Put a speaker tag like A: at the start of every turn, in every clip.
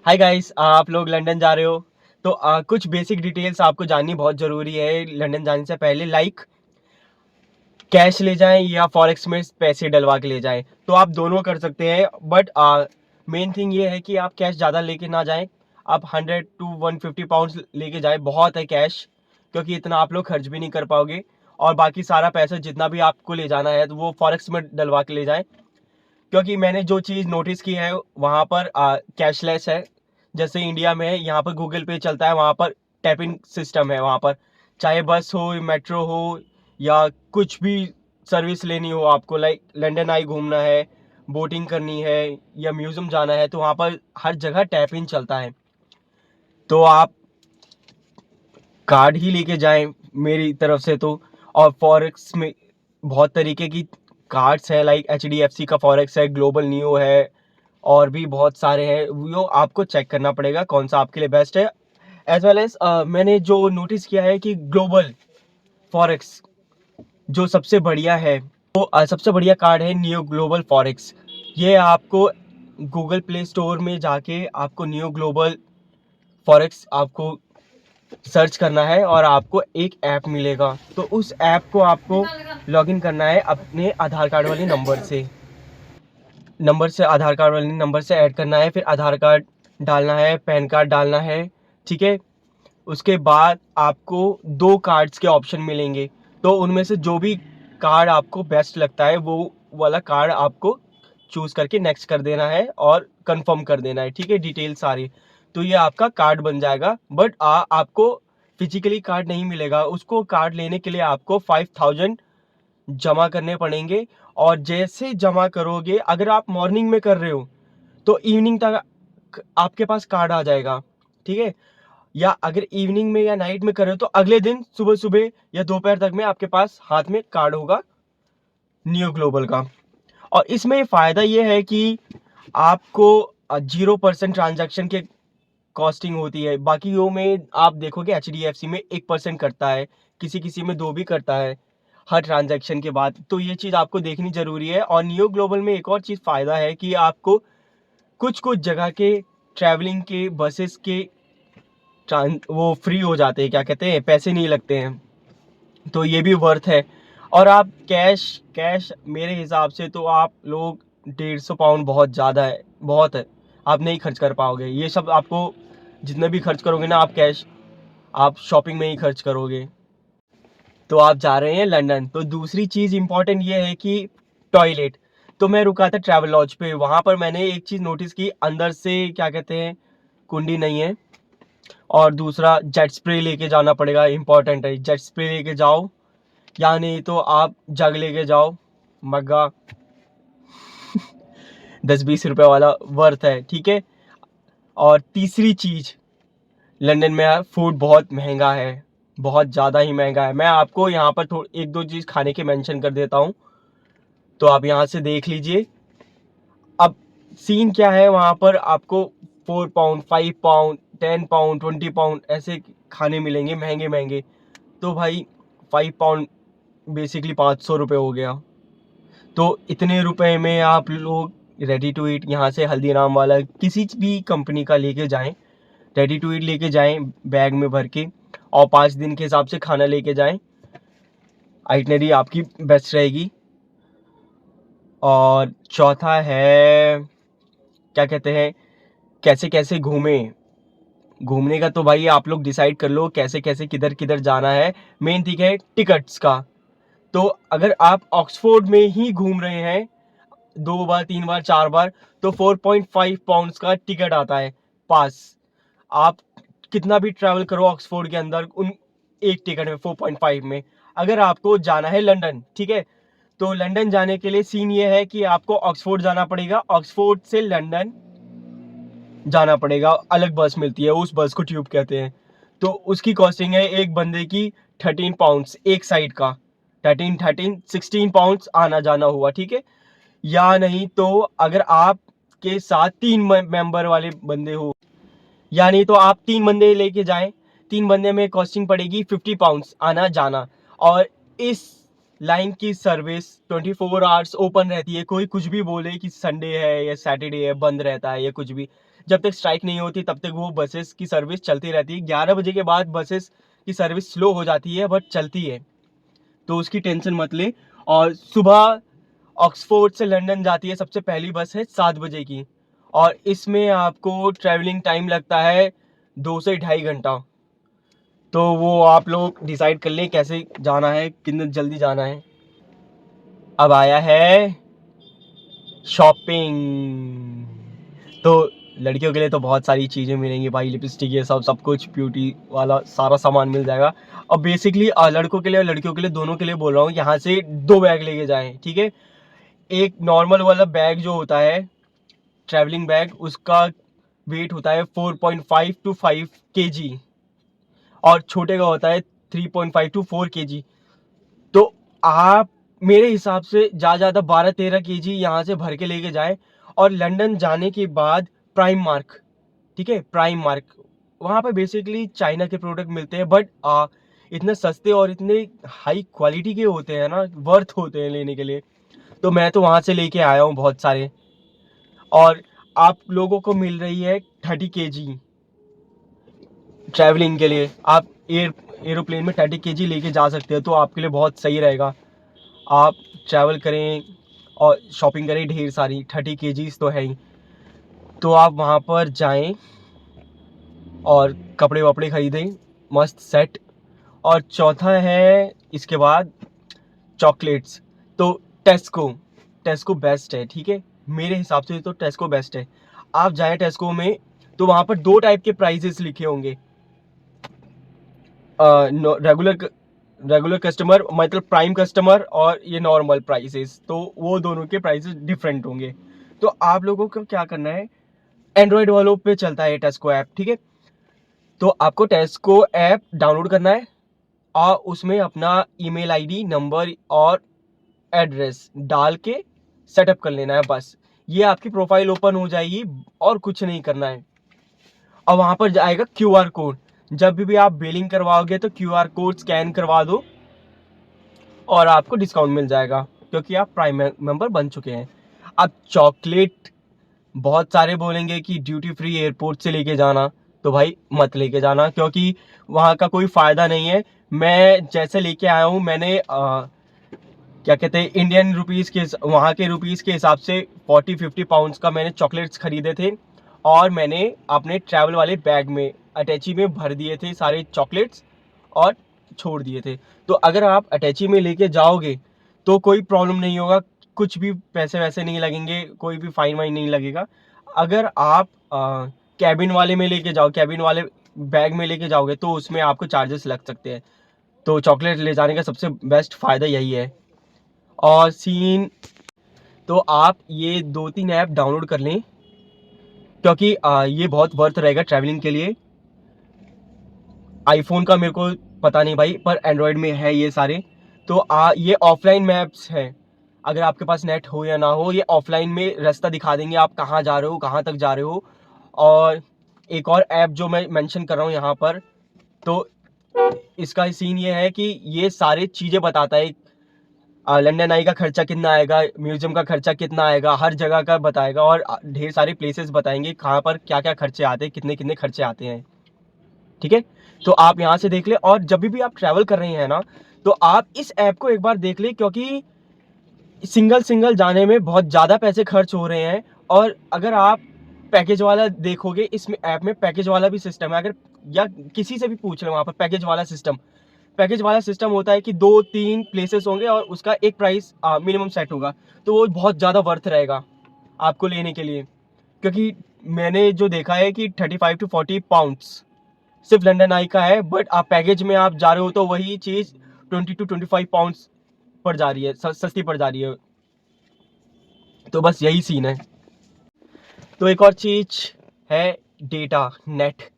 A: Hi guys, आप लोग London जा रहे हो तो कुछ बेसिक डिटेल्स आपको जाननी बहुत ज़रूरी है लंदन जाने से पहले। लाइक कैश ले जाएं या फॉरेक्स में पैसे डलवा के ले जाएं, तो आप दोनों कर सकते हैं। बट मेन थिंग ये है कि आप कैश ज़्यादा लेके ना जाएं। आप 100 to 150 पाउंड्स लेके जाएं, बहुत है कैश, क्योंकि इतना आप लोग खर्च भी नहीं कर पाओगे। और बाकी सारा पैसा जितना भी आपको ले जाना है तो वो फॉरेक्स में डलवा के ले जाएं, क्योंकि मैंने जो चीज़ नोटिस की है वहाँ पर कैशलेस है। जैसे इंडिया में है, यहाँ पर गूगल पे चलता है, वहाँ पर टैपिंग सिस्टम है। वहाँ पर चाहे बस हो, मेट्रो हो या कुछ भी सर्विस लेनी हो आपको, लाइक लंदन आई घूमना है, बोटिंग करनी है या म्यूज़ियम जाना है, तो वहाँ पर हर जगह टैप इन चलता है। तो आप कार्ड ही लेके जाएं मेरी तरफ से तो। और फॉरेक्स में बहुत तरीके की कार्ड्स हैं, लाइक HDFC का फॉरेक्स है, ग्लोबल न्यू है, और भी बहुत सारे हैं। वो आपको चेक करना पड़ेगा कौन सा आपके लिए बेस्ट है। एज वेल एज मैंने जो नोटिस किया है कि ग्लोबल फॉरेक्स जो सबसे बढ़िया है, तो सबसे बढ़िया कार्ड है न्यू ग्लोबल फॉरेक्स। ये आपको गूगल प्ले स्टोर में जाके आपको न्यू ग्लोबल फॉरेक्स आपको सर्च करना है और आपको एक ऐप मिलेगा। तो उस ऐप को आपको लॉगिन करना है अपने आधार कार्ड वाले आधार कार्ड वाले नंबर से ऐड करना है। फिर आधार कार्ड डालना है, पैन कार्ड डालना है, ठीक है। उसके बाद आपको 2 कार्ड्स के ऑप्शन मिलेंगे, तो उनमें से जो भी कार्ड आपको बेस्ट लगता है वो वाला कार्ड आपको चूज़ करके नेक्स्ट कर देना है और कंफर्म कर देना है, ठीक है, डिटेल सारी। तो ये आपका कार्ड बन जाएगा। बट आपको फिजिकली कार्ड नहीं मिलेगा। उसको कार्ड लेने के लिए आपको 5000 जमा करने पड़ेंगे। और जैसे जमा करोगे, अगर आप मॉर्निंग में कर रहे हो तो इवनिंग तक आपके पास कार्ड आ जाएगा, ठीक है। या अगर इवनिंग में या नाइट में कर रहे हो तो अगले दिन सुबह सुबह या दोपहर तक में आपके पास हाथ में कार्ड होगा न्यू ग्लोबल का। और इसमें फ़ायदा ये है कि आपको 0% ट्रांजैक्शन के कॉस्टिंग होती है। बाकियों में आप देखोगे HDFC में 1% करता है, किसी किसी में 2 भी करता है हर ट्रांजैक्शन के बाद। तो ये चीज़ आपको देखनी ज़रूरी है। और नियो ग्लोबल में एक और चीज़ फ़ायदा है कि आपको कुछ कुछ जगह के ट्रैवलिंग के बसेस के वो फ्री हो जाते हैं, क्या कहते हैं, पैसे नहीं लगते हैं। तो ये भी वर्थ है। और आप कैश कैश मेरे हिसाब से तो आप लोग 150 पाउंड बहुत ज़्यादा है, बहुत है। आप नहीं खर्च कर पाओगे ये सब। आपको जितना भी खर्च करोगे ना, आप कैश आप शॉपिंग में ही खर्च करोगे। तो आप जा रहे हैं लंदन, तो दूसरी चीज़ इंपॉर्टेंट ये है कि टॉयलेट। तो मैं रुका था ट्रैवल लॉज पे, वहाँ पर मैंने एक चीज़ नोटिस की, अंदर से क्या कहते हैं, कुंडी नहीं है। और दूसरा जेट स्प्रे लेके जाना पड़ेगा, इंपॉर्टेंट है। जेट स्प्रे लेके जाओ, या नहीं तो आप जग लेके जाओ, मग्गा 10-20 रुपए वाला वर्थ है, ठीक है। और तीसरी चीज़, लंदन में फूड बहुत महंगा है, बहुत ज़्यादा ही महंगा है। मैं आपको यहाँ पर एक दो चीज़ खाने के मेंशन कर देता हूँ, तो आप यहाँ से देख लीजिए। अब सीन क्या है, वहाँ पर आपको 4 पाउंड, 5 पाउंड, 10 पाउंड, 20 पाउंड ऐसे खाने मिलेंगे, महंगे महंगे। तो भाई 5 पाउंड बेसिकली 500 रुपये हो गया। तो इतने रुपए में आप लोग रेडी टू ईट यहाँ से हल्दीराम वाला किसी भी कंपनी का लेके जाएं, रेडी टू ईट लेके जाएं बैग में भर के, और 5 दिन के हिसाब से खाना लेके जाएं। आइटनरी आपकी बेस्ट रहेगी। और चौथा है, क्या कहते हैं, कैसे कैसे घूमें। घूमने का तो भाई आप लोग डिसाइड कर लो कैसे कैसे किधर किधर जाना है। मेन थिंग है टिकट्स का। तो अगर आप ऑक्सफोर्ड में ही घूम रहे हैं 2 बार 3 बार 4 बार, तो 4.5 पाउंड्स का टिकट आता है पास। आप कितना भी ट्रैवल करो ऑक्सफोर्ड के अंदर, उन एक टिकट में 4.5 में। अगर आपको जाना है लंदन, ठीक है, तो लंदन जाने के लिए सीन ये है कि आपको ऑक्सफोर्ड जाना पड़ेगा, ऑक्सफोर्ड से लंदन जाना पड़ेगा। अलग बस मिलती है, उस बस को ट्यूब कहते हैं। तो उसकी कॉस्टिंग है एक बंदे की 13 पाउंड्स एक साइड का। 16 पाउंड्स आना जाना हुआ, ठीक है। या नहीं तो अगर आपके साथ 3 मेंबर वाले बंदे हो, या नहीं तो आप 3 बंदे लेके जाएं, 3 बंदे में कॉस्टिंग पड़ेगी 50 पाउंड्स आना जाना। और इस लाइन की सर्विस 24 आवर्स ओपन रहती है। कोई कुछ भी बोले कि संडे है या सैटरडे है बंद रहता है या कुछ भी, जब तक स्ट्राइक नहीं होती तब तक वो बसेस की सर्विस चलती रहती है। 11 बजे के बाद बसेस की सर्विस स्लो हो जाती है, बट चलती है, तो उसकी टेंशन मत ले। और सुबह ऑक्सफोर्ड से लंदन जाती है सबसे पहली बस है 7 बजे की, और इसमें आपको ट्रैवलिंग टाइम लगता है 2 से ढाई घंटा। तो वो आप लोग डिसाइड कर लें कैसे जाना है, कितने जल्दी जाना है। अब आया है शॉपिंग। तो लड़कियों के लिए तो बहुत सारी चीज़ें मिलेंगी भाई, लिपस्टिक ये सब सब कुछ ब्यूटी वाला सारा सामान मिल जाएगा। और बेसिकली लड़कों के लिए और लड़कियों के लिए दोनों के लिए बोल रहा हूँ, यहाँ से 2 बैग लेके जाएं, ठीक है। एक नॉर्मल वाला बैग जो होता है ट्रैवलिंग बैग, उसका वेट होता है 4.5 टू 5 kg, और छोटे का होता है 3.5 टू 4 kg। तो आप मेरे हिसाब से ज़्यादा 12-13 kg यहाँ से भर के लेके जाएं। और लंदन जाने के बाद प्राइम मार्क, ठीक है, प्राइम मार्क, वहाँ पे बेसिकली चाइना के प्रोडक्ट मिलते हैं, बट इतने सस्ते और इतने हाई क्वालिटी के होते हैं ना, वर्थ होते हैं लेने के लिए। तो मैं तो वहाँ से लेके आया हूँ बहुत सारे। और आप लोगों को मिल रही है 30 kg ट्रैवलिंग के लिए। आप एरोप्लेन में 30 kg लेके जा सकते हो, तो आपके लिए बहुत सही रहेगा। आप ट्रैवल करें और शॉपिंग करें ढेर सारी, 30 kgs तो है ही। तो आप वहाँ पर जाएं और कपड़े वपड़े खरीदें मस्त सेट। और चौथा है इसके बाद चॉकलेट्स। तो टेस्को, टेस्को बेस्ट है, ठीक है, मेरे हिसाब से तो टेस्को बेस्ट है। आप जाएं टेस्को में, तो वहाँ पर 2 टाइप के प्राइजेस लिखे होंगे। रेगुलर कस्टमर मतलब प्राइम कस्टमर, और ये नॉर्मल प्राइसेस, तो वो दोनों के प्राइसेस डिफरेंट होंगे। तो आप लोगों को क्या करना है, एंड्रॉयड वालों पे चलता है टेस्को ऐप, ठीक है। तो आपको टेस्को ऐप डाउनलोड करना है, और उसमें अपना ईमेल आईडी, नंबर और एड्रेस डाल के सेटअप कर लेना है, बस। ये आपकी प्रोफाइल ओपन हो जाएगी, और कुछ नहीं करना है। और वहाँ पर जाएगा QR कोड। जब भी आप बिलिंग करवाओगे तो QR कोड स्कैन करवा दो, और आपको डिस्काउंट मिल जाएगा, क्योंकि आप प्राइम मेंबर बन चुके हैं। अब चॉकलेट बहुत सारे बोलेंगे कि ड्यूटी फ्री एयरपोर्ट से लेके जाना, तो भाई मत लेके जाना, क्योंकि वहाँ का कोई फ़ायदा नहीं है। मैं जैसे लेके आया हूँ, मैंने क्या कहते हैं, इंडियन रुपीज़ के, वहाँ के रुपीज़ के हिसाब से 40-50 पाउंड्स का मैंने चॉकलेट्स खरीदे थे, और मैंने अपने ट्रैवल वाले बैग में अटैची में भर दिए थे सारे चॉकलेट्स, और छोड़ दिए थे। तो अगर आप अटैची में लेके जाओगे तो कोई प्रॉब्लम नहीं होगा, कुछ भी पैसे वैसे नहीं लगेंगे, कोई भी फाइन वाइन नहीं लगेगा। अगर आप कैबिन वाले में लेके जाओ, कैबिन वाले बैग में लेके जाओगे, तो उसमें आपको चार्जेस लग सकते हैं। तो चॉकलेट ले जाने का सबसे बेस्ट फ़ायदा यही है। और सीन, तो आप ये 2-3 ऐप डाउनलोड कर लें, क्योंकि ये बहुत वर्थ रहेगा ट्रैवलिंग के लिए। आईफोन का मेरे को पता नहीं भाई, पर एंड्रॉयड में है ये सारे। तो ये ऑफलाइन मैप्स हैं, अगर आपके पास नेट हो या ना हो, ये ऑफलाइन में रास्ता दिखा देंगे आप कहाँ जा रहे हो, कहाँ तक जा रहे हो। और एक और ऐप जो मैं मेंशन कर रहा हूँ यहाँ पर, तो इसका सीन ये है कि ये सारी चीज़ें बताता है। लंदन आई का खर्चा कितना आएगा, म्यूजियम का खर्चा कितना आएगा, हर जगह का बताएगा, और ढेर सारे प्लेसेस बताएंगे कहाँ पर क्या क्या खर्चे आते हैं, कितने कितने खर्चे आते हैं, ठीक है। तो आप यहाँ से देख ले, और जब भी आप ट्रैवल कर रहे हैं ना, तो आप इस ऐप को एक बार देख ले, क्योंकि सिंगल सिंगल जाने में बहुत ज़्यादा पैसे खर्च हो रहे हैं। और अगर आप पैकेज वाला देखोगे, इसमें ऐप में पैकेज वाला भी सिस्टम है। अगर या किसी से भी पूछ रहे हो वहाँ पर, पैकेज वाला सिस्टम होता है कि 2-3 प्लेसेस होंगे, और उसका एक प्राइस मिनिमम सेट होगा। तो वो बहुत ज़्यादा वर्थ रहेगा आपको लेने के लिए, क्योंकि मैंने जो देखा है कि 35 टू 40 पाउंड्स सिर्फ लंदन आई का है, बट आप पैकेज में आप जा रहे हो तो वही चीज़ 20 टू 25 पाउंड्स पड़ जा रही है, सस्ती पड़ जा रही है। तो बस यही सीन है। तो एक और चीज़ है डेटा, नेट।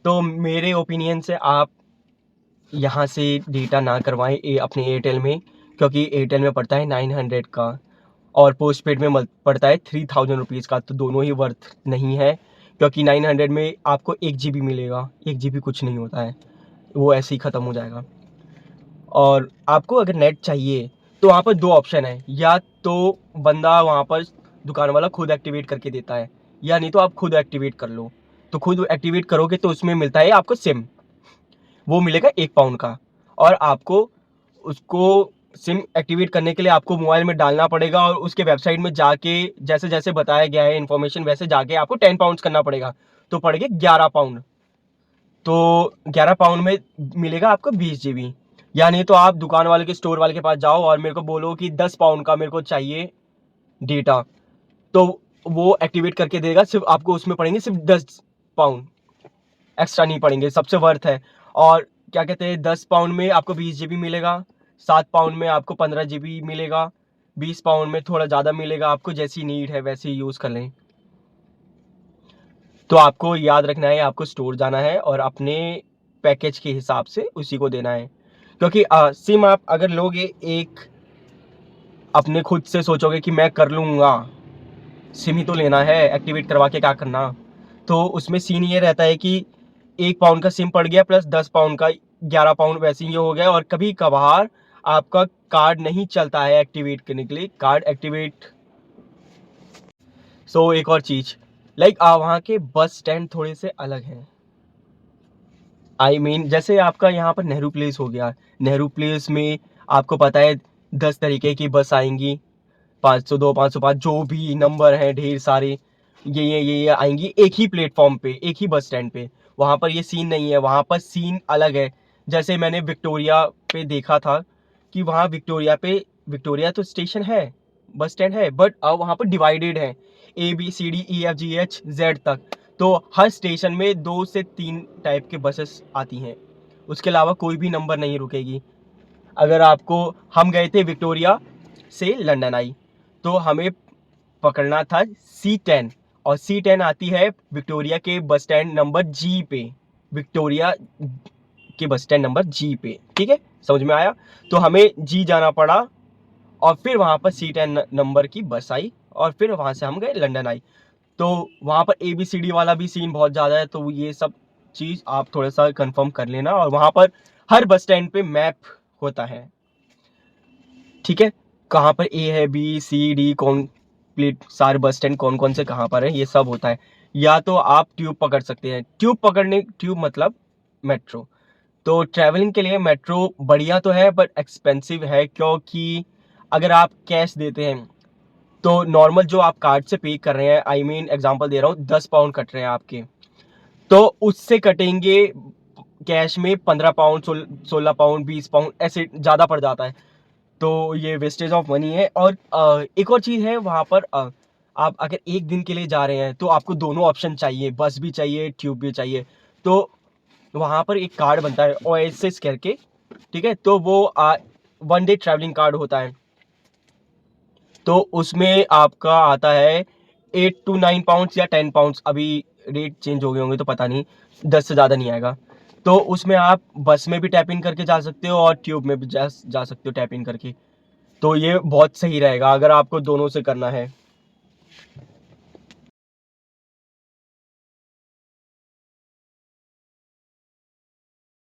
A: तो मेरे ओपिनियन से आप यहाँ से डेटा ना करवाएं अपने एयरटेल में, क्योंकि एयरटेल में पड़ता है 900 का, और पोस्ट पेड में पड़ता है 3000 रुपीज़ का। तो दोनों ही वर्थ नहीं है, क्योंकि 900 में आपको 1 GB मिलेगा, 1 GB कुछ नहीं होता है, वो ऐसे ही ख़त्म हो जाएगा। और आपको अगर नेट चाहिए तो वहाँ पर 2 ऑप्शन है, या तो बंदा वहाँ पर दुकान वाला खुद एक्टिवेट करके देता है, या नहीं तो आप खुद एक्टिवेट कर लो। तो खुद एक्टिवेट करोगे तो उसमें मिलता है आपको सिम, वो मिलेगा 1 पाउंड का। और आपको उसको सिम एक्टिवेट करने के लिए आपको मोबाइल में डालना पड़ेगा और उसके वेबसाइट में जाके जैसे जैसे बताया गया है इन्फॉर्मेशन, वैसे जाके आपको 10 पाउंड करना पड़ेगा, तो पड़ेगा 11 पाउंड। तो 11 पाउंड में मिलेगा आपको 20 जीबी। या नहीं तो आप दुकान वाले के, स्टोर वाले के पास जाओ और मेरे को बोलो कि 10 पाउंड का मेरे को चाहिए डेटा, तो वो एक्टिवेट करके देगा। सिर्फ आपको उसमें पड़ेंगे सिर्फ 10 पाउंड, एक्स्ट्रा नहीं पड़ेंगे, सबसे वर्थ है। और क्या कहते हैं, 10 पाउंड में आपको 20 जीबी मिलेगा, 7 पाउंड में आपको 15 जीबी मिलेगा, 20 पाउंड में थोड़ा ज़्यादा मिलेगा। आपको जैसी नीड है वैसे यूज़ कर लें। तो आपको याद रखना है, आपको स्टोर जाना है और अपने पैकेज के हिसाब से उसी को देना है। क्योंकि सिम आप अगर लोगे एक, अपने खुद से सोचोगे कि मैं कर लूँगा, सिम ही तो लेना है, एक्टिवेट करवा के क्या करना, तो उसमें सीन ये रहता है कि 1 पाउंड का सिम पड़ गया प्लस 10 पाउंड का 11 पाउंड वैसे ही हो गया। और कभी कभार आपका कार्ड नहीं चलता है एक्टिवेट करने के लिए, कार्ड एक्टिवेट। सो एक और चीज़, लाइक वहाँ के बस स्टैंड थोड़े से अलग हैं। जैसे आपका यहाँ पर नेहरू प्लेस हो गया, नेहरू प्लेस में आपको पता है 10 तरीके की बस आएंगी, 502, 505 जो भी नंबर हैं ढेर सारे, ये आएंगी एक ही प्लेटफॉर्म पे, एक ही बस स्टैंड पे। वहाँ पर ये सीन नहीं है, वहाँ पर सीन अलग है। जैसे मैंने विक्टोरिया पे देखा था कि वहाँ विक्टोरिया तो स्टेशन है, बस स्टैंड है, बट अब वहाँ पर डिवाइडेड है, ABCDEFGHZ तक। तो हर स्टेशन में 2 से 3 टाइप के बसेस आती हैं, उसके अलावा कोई भी नंबर नहीं रुकेगी। अगर आपको, हम गए थे विक्टोरिया से लंदन आई, तो हमें पकड़ना था C10, और C10 आती है विक्टोरिया के बस स्टैंड नंबर G पे, विक्टोरिया के बस स्टैंड नंबर G पे। ठीक है, समझ में आया? तो हमें G जाना पड़ा और फिर वहाँ पर C10 नंबर की बस आई और फिर वहाँ से हम गए लंदन आई। तो वहाँ पर ABCD वाला भी सीन बहुत ज़्यादा है, तो ये सब चीज़ आप थोड़ा सा कंफर्म कर लेना। और वहाँ पर हर बस स्टैंड पे मैप होता है, ठीक है, कहाँ पर A है, B, C, D, कंप्लीट सारे बस स्टैंड कौन कौन से कहाँ पर है, ये सब होता है। या तो आप ट्यूब पकड़ सकते हैं, ट्यूब मतलब मेट्रो। तो ट्रैवलिंग के लिए मेट्रो बढ़िया तो है बट एक्सपेंसिव है, क्योंकि अगर आप कैश देते हैं तो नॉर्मल जो आप कार्ड से पे कर रहे हैं, एग्जांपल दे रहा हूँ, 10 पाउंड कट रहे हैं आपके, तो उससे कटेंगे कैश में 15 पाउंड, 16 पाउंड, 20 पाउंड, ऐसे ज़्यादा पड़ जाता है। तो ये वेस्टेज ऑफ मनी है। और एक और चीज़ है वहाँ पर, आप अगर एक दिन के लिए जा रहे हैं तो आपको दोनों ऑप्शन चाहिए, बस भी चाहिए, ट्यूब भी चाहिए। तो वहाँ पर एक कार्ड बनता है ओएसिस करके, ठीक है, तो वो 1 डे ट्रैवलिंग कार्ड होता है। तो उसमें आपका आता है 8 to 9 पाउंड्स या 10 पाउंड्स, अभी रेट चेंज हो गए होंगे तो पता नहीं, 10 से ज़्यादा नहीं आएगा। तो उसमें आप बस में भी टैप इन करके जा सकते हो और ट्यूब में भी जा सकते हो टैप इन करके। तो ये बहुत सही रहेगा अगर आपको दोनों से करना है।